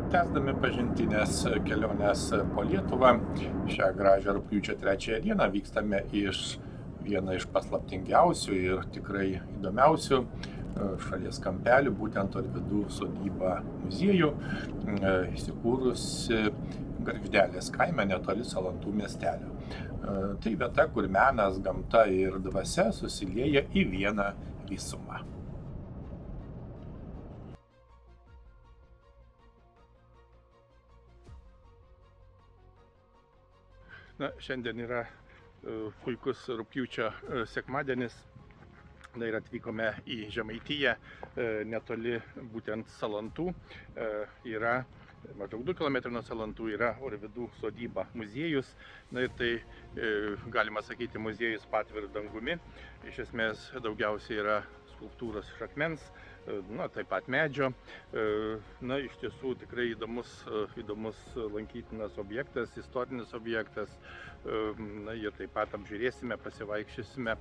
Tęsdami pažintinės kelionės po Lietuvą, šią gražią rugpjūčio 3 dieną vykstame iš vieną iš paslaptingiausių ir tikrai įdomiausių šalies kampelių, būtent Orvidų sodyba muziejų, įsikūrusi Gargždelės kaime netoli Salantų miestelio. Tai vieta, kur menas, gamta ir dvasia susilieja į vieną visumą. Šiandien yra puikus rugpjūčio sekmadienis. Ir atvykome į Žemaitiją, netoli būtent Salantų. Yra maždaug 2 km nuo Salantų yra Orvidų sodyba muziejus. Ir tai, galima sakyti, muziejus po atviru dangumi. Iš esmės daugiausiai yra skulptūros iš akmens, taip pat medžio. Iš tiesų tikrai įdomus lankytinas objektas, istorinis objektas. Ir taip pat apžiūrėsime, pasivaikščiosime,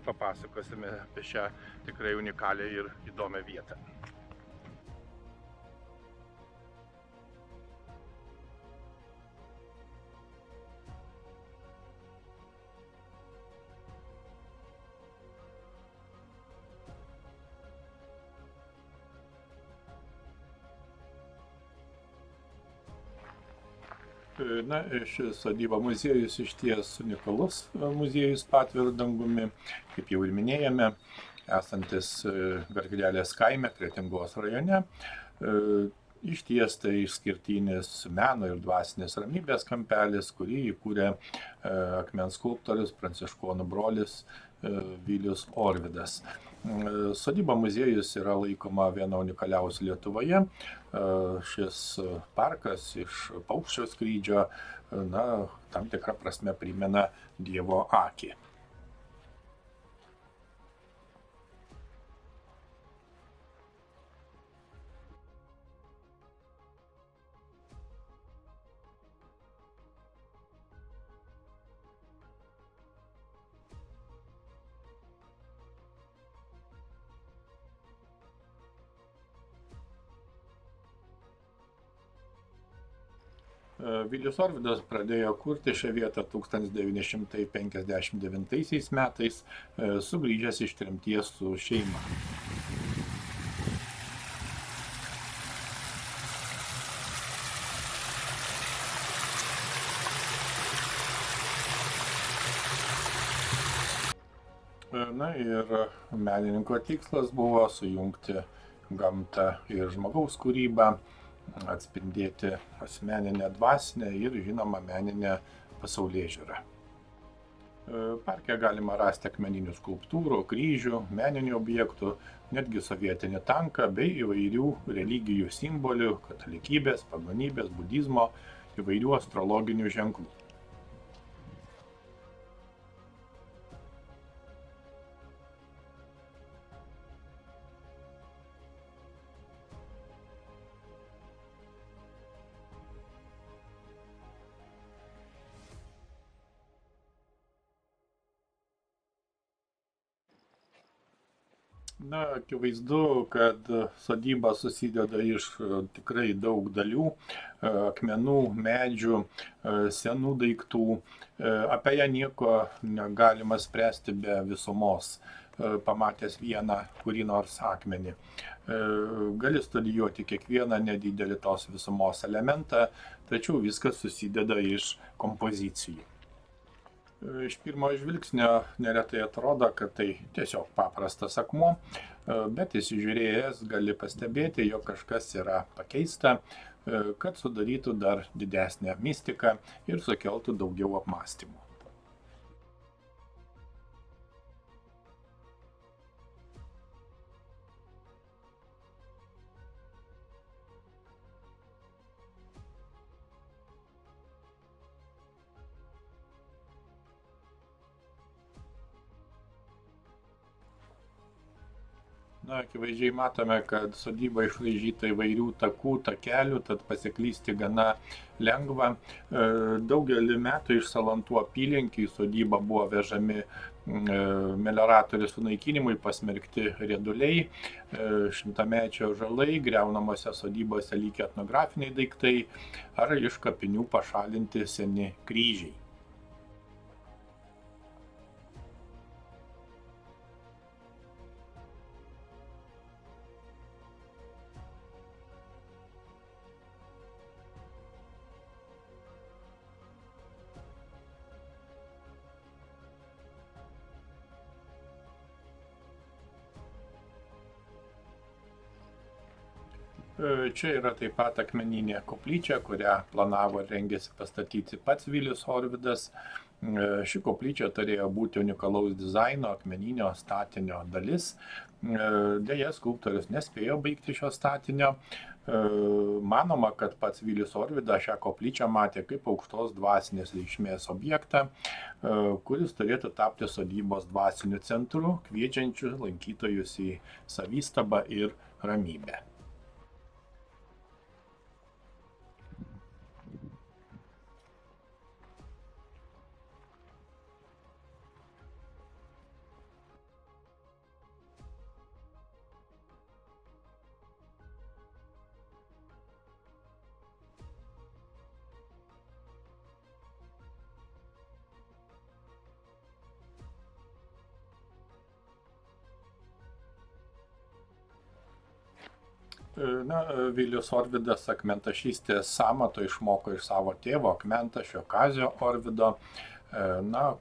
papasakosime apie šią tikrai unikalią ir įdomią vietą. Šis sodyba muziejus išties unikalus muziejus po atviru dangumi, kaip jau ir minėjome, esantis Gargždelės kaime, Kretingos rajone. Išties tai išskirtinis meno ir dvasinės ramybės kampelis, kurį įkūrė akmens skulptorius, pranciškonų brolis Vilius Orvidas. Sodyba muziejus yra laikoma viena unikaliausių Lietuvoje. Šis parkas iš paukščio skrydžio, tam tikrą prasme primena Dievo akį. Vilius Orvidas pradėjo kurti šią vietą 1959 metais, sugrįžęs iš tremties su šeima. Ir menininko tikslas buvo sujungti gamtą ir žmogaus kūrybą, atspindėti asmeninę, dvasinę ir, žinoma, meninę pasaulėžiūrą. Parke galima rasti akmeninių skulptūrų, kryžių, meninių objektų, netgi sovietinį tanką bei įvairių religijų simbolių, katalikybės, pagonybės, budizmo, įvairių astrologinių ženklų. Akivaizdu, kad sodyba susideda iš tikrai daug dalių, akmenų, medžių, senų daiktų. Apie ją nieko negalima spręsti be visumos, pamatęs vieną kurį nors akmenį. Gali studijuoti kiekvieną nedidelį tos visumos elementą, tačiau viskas susideda iš kompozicijų. Iš pirmo žvilgsnio neretai atrodo, kad tai tiesiog paprastas akmuo, bet įsižiūrėjęs gali pastebėti, jog kažkas yra pakeista, kad sudarytų dar didesnę mistiką ir sukeltų daugiau apmąstymų. Na, akivaizdžiai matome, kad sodyba išraižyta įvairių takų, takelių, tad pasiklysti gana lengva. Daugelį metų iš Salantų apylinkių į sodybą buvo vežami melioratorių sunaikinimui pasmerkti rieduliai, šimtamečio ąžuolai, griaunamose sodybose likę etnografiniai daiktai ar iš kapinių pašalinti seni kryžiai. Čia yra taip pat akmeninė koplyčia, kurią planavo ir rengėsi pastatyti pats Vilius Orvidas. Ši koplyčia turėjo būti unikalaus dizaino akmeninio statinio dalis. Deja, skulptorius nespėjo baigti šio statinio. Manoma, kad pats Vilius Orvidas šią koplyčią matė kaip aukštos dvasinės reikšmės objektą, kuris turėtų tapti sodybos dvasiniu centru, kviečiančiu lankytojus į savistabą ir ramybę. Na, Vilius Orvidas akmentašystės amato išmoko iš savo tėvo akmentašio Kazio Orvido,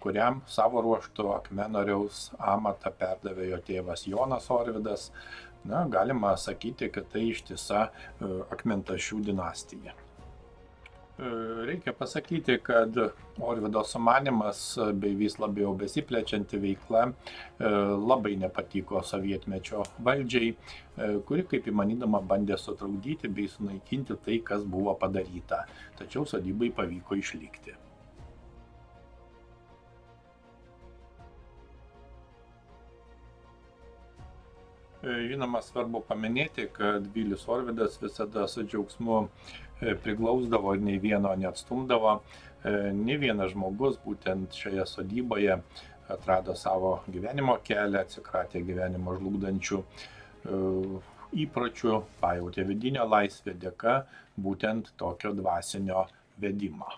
kuriam savo ruožtu akmenoriaus amatą perdavė jo tėvas Jonas Orvidas. Galima sakyti, kad tai ištisa akmentašių dinastija. Reikia pasakyti, kad Orvido sumanymas bei vis labiau besiplečianti veikla labai nepatiko sovietmečio valdžiai, kuri kaip įmanydama bandė sutrukdyti bei sunaikinti tai, kas buvo padaryta, tačiau sodybai pavyko išlikti. Žinoma, svarbu paminėti, kad Vilius Orvidas visada su džiaugsmu priglausdavo ir nei vieno neatstumdavo. Ne vienas žmogus būtent šioje sodyboje atrado savo gyvenimo kelią, atsikratė gyvenimo žlugdančių įpročių, pajautė vidinę laisvę dėka būtent tokio dvasinio vedimo.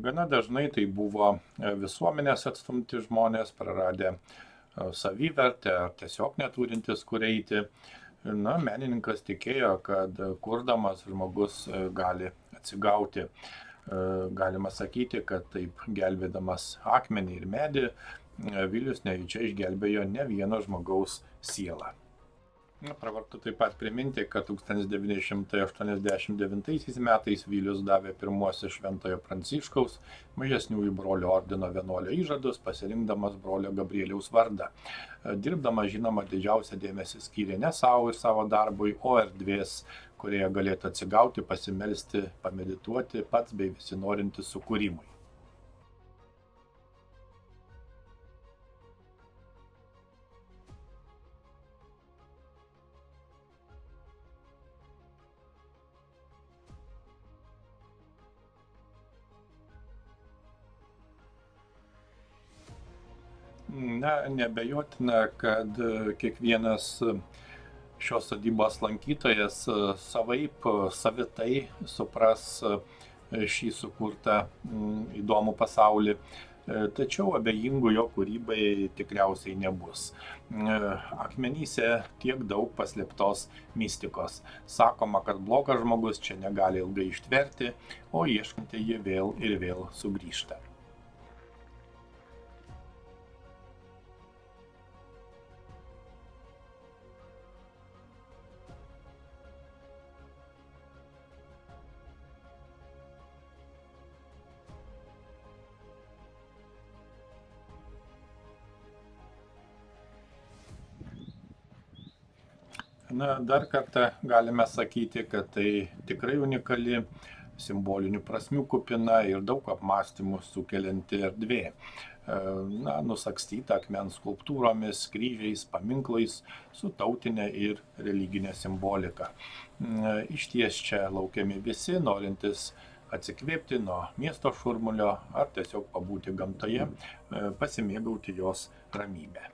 Gana dažnai tai buvo visuomenės atstumti žmonės, praradę savivertę ar tiesiog neturintis kur eiti. Menininkas tikėjo, kad kurdamas žmogus gali atsigauti. Galima sakyti, kad taip gelbėdamas akmenį ir medį, Vilius nejučia išgelbėjo ne vieno žmogaus sielą. Pravartu taip pat priminti, kad 1989 metais Vilius davė pirmuosius Šventojo Pranciškaus mažesniųjų brolio ordino vienuolio įžadus, pasirinkdamas brolio Gabrieliaus vardą. Dirbdamas, žinoma, didžiausią dėmesį skyrė ne savo ir savo darbui, o erdvės, kurioje galėtų atsigauti, pasimelsti, pamedituoti pats bei visi norintys sukūrimui. Neabejotina, kad kiekvienas šios sodybos lankytojas savaip, savitai supras šį sukurtą įdomų pasaulį, tačiau abejingų jo kūrybai tikriausiai nebus. Akmenyse tiek daug paslėptos mistikos. Sakoma, kad blogas žmogus čia negali ilgai ištverti, o ieškantieji vėl ir vėl sugrįžta. Dar kartą galime sakyti, kad tai tikrai unikali simbolinių prasmių kupina ir daug apmąstymų sukelianti erdvė. Nusakstyta akmens skulptūromis, kryžiais, paminklais su tautinė ir religinė simbolika. Išties čia laukiami visi, norintys atsikvėpti nuo miesto šurmulio ar tiesiog pabūti gamtoje, pasimėgauti jos ramybę.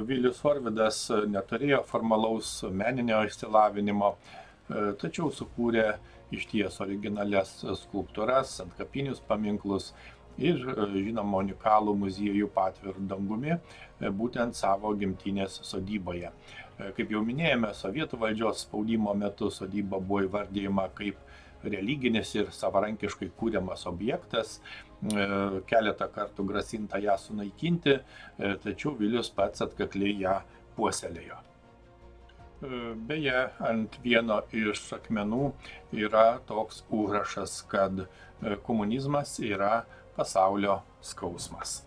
Vilius Orvidas neturėjo formalaus meninio išsilavinimo, tačiau sukūrė išties originalias skulptūras, antkapinius paminklus ir, žinoma, unikalų muziejų po atviru dangumi, būtent savo gimtinės sodyboje. Kaip jau minėjome, sovietų valdžios spaudimo metu sodyba buvo įvardyjama kaip religinis ir savarankiškai kūriamas objektas, keletą kartų grasinta ją sunaikinti, tačiau Vilius pats atkakliai ją puoselėjo. Beje, ant vieno iš akmenų yra toks užrašas, kad komunizmas yra pasaulio skausmas.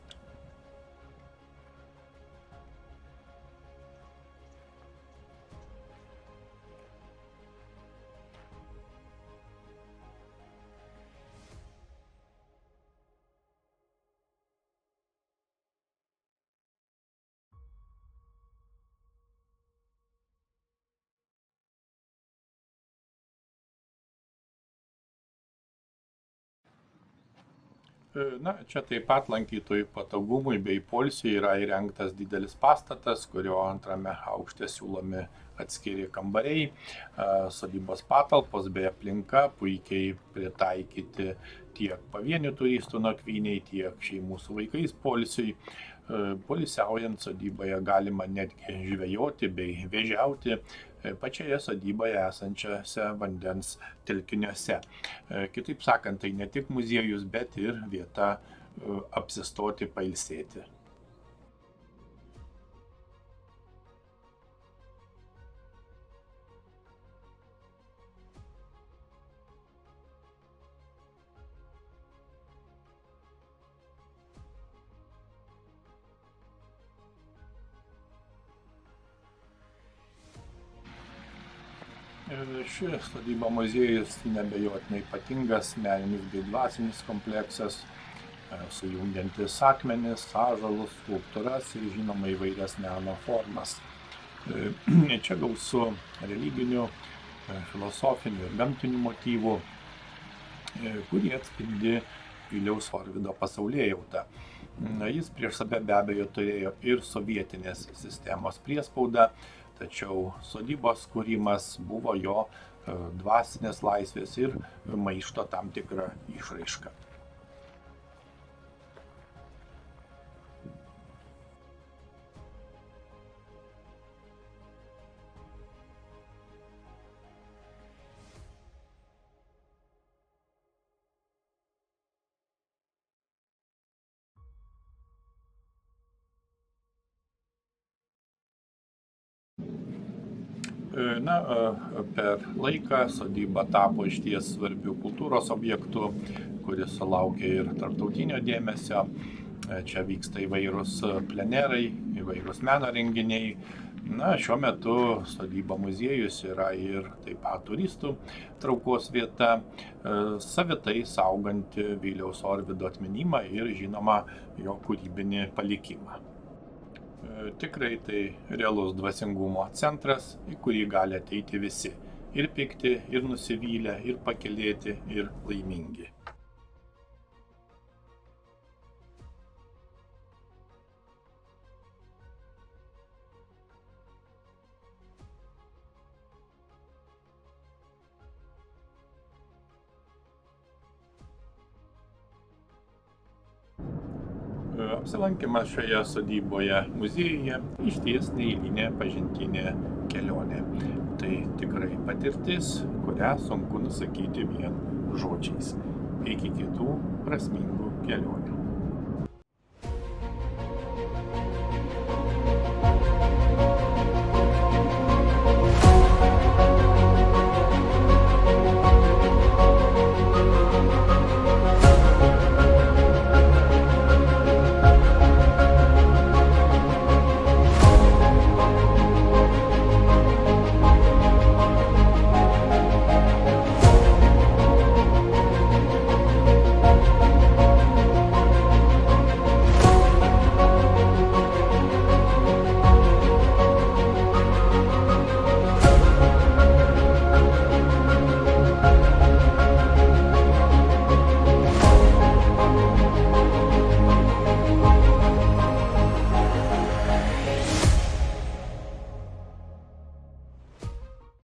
Čia taip pat lankytojų patogumui bei poilsiui yra įrengtas didelis pastatas, kurio antrame aukšte siūlomi atskiri kambariai, sodybos patalpos bei aplinka puikiai pritaikyti tiek pavienių turistų nakvyniai, tiek šeimų su vaikais poilsiui. Poilsiaujant sodyboje galima netgi žvejoti bei vėžiauti pačioje sodyboje esančiose vandens telkiniuose. Kitaip sakant, tai ne tik muziejus, bet ir vieta apsistoti, pailsėti. Ši sodyba muziejus neabejotinai ypatingas meninis bei dvasinis kompleksas, sujungiantis akmenis, ąžuolus, skulptūras ir žinoma įvairias meno formas. Čia gausu religinių, filosofinių ir gamtinių motyvų, kurie atspindi Viliaus Orvido pasaulėjautą. Jis prieš save be abejo turėjo ir sovietinės sistemos priespaudą, tačiau sodybos kūrimas buvo jo dvasinės laisvės ir maišto tam tikra išraiška. Per laiką sodyba tapo išties svarbiu kultūros objektu, kuris sulaukė ir tarptautinio dėmesio. Čia vyksta įvairūs plenerai, įvairūs meno renginiai. Šiuo metu sodyba muziejus yra ir taip pat turistų traukos vieta, savitai sauganti Viliaus Orvido atminimą ir žinoma jo kūrybinį palikimą. Tikrai tai realus dvasingumo centras, į kurį gali ateiti visi – ir pikti, ir nusivylę, ir pakylėti, ir laimingi. Apsilankymas šioje sodyboje muziejuje išties neeilinė pažintinė kelionė. tai tikrai patirtis, kurią sunku nusakyti vien žodžiais. Iki kitų prasmingų kelionių.